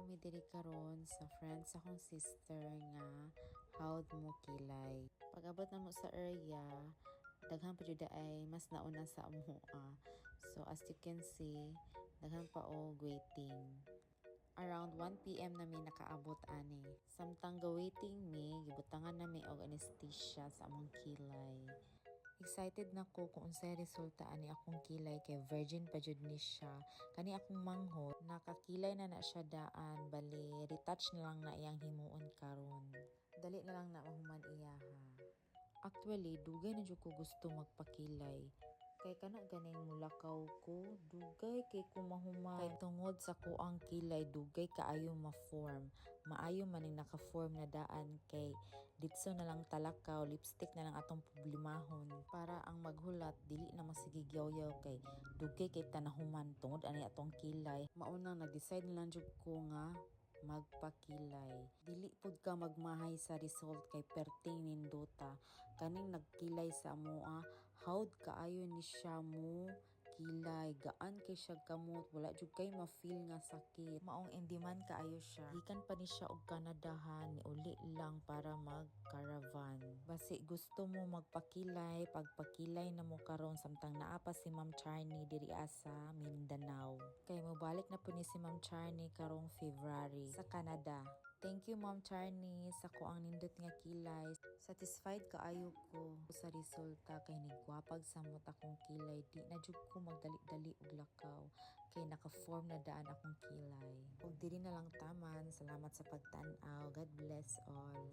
mi diri karon sa friends akong sister nga hawd mo kilay. Pag-abot na mo sa area, daghan pa jud ay mas nauna sa amo. So as you can see, daghan pa og waiting. Around 1 p.m. na mi nakaabot ani. Samtang ga-waiting mi, gibutangan na mi og anesthesia sa among kilay. Excited na ko kung unsay resulta ani akong kilay kay virgin pa jud ni siya. Kani akong manghod, nakakilay na siya daan, bali retouch na lang na iyang himuon karon. Dali na lang na mahuman iyaha. Actually, dugay na jud ko gusto magpakilay. Kay kana ganing mulakaw ko, dugay kay ko mahuman. Kay tungod sa kuang kilay, dugay kaayo ma-form. Maayo man ning naka-form na daan kay ditso na lang talakaw, lipstick na lang atong problemahon para ang maghulat dili na masigigyaw-yaw kay dugay kay tanahuman tungod ani atong kilay. Maunang nag-decide na lang jud ko nga magpakilay. Dili pud ka magmahay sa result kay perting nindota. Kaning nagkilay sa amoa, hawd kaayo ni siya mo kilay, gaan kay siya kamot, wala jud kay ma-feel nga sakit. Maong in demand kaayo siya. Gikan pa ni siya og Canadahan, ni uli lang para mag-caravan. Basi gusto mo magpakilay, pagpakilay na mo karon samtang naa pa si Ma'am Charney diri sa Mindanao. Kay mobalik na po ni si Ma'am Charney karong February sa Canada. Thank you Ma'am Charney sa kuang nindot nga kilay. Satisfied kaayo ko sa resulta kay nigwapag sa mot akong kilay. Di na jud ko magdali-dali og lakaw kay naka-form na daan akong kilay. Og diri na lang taman. Salamat sa pagtan-aw. God bless all.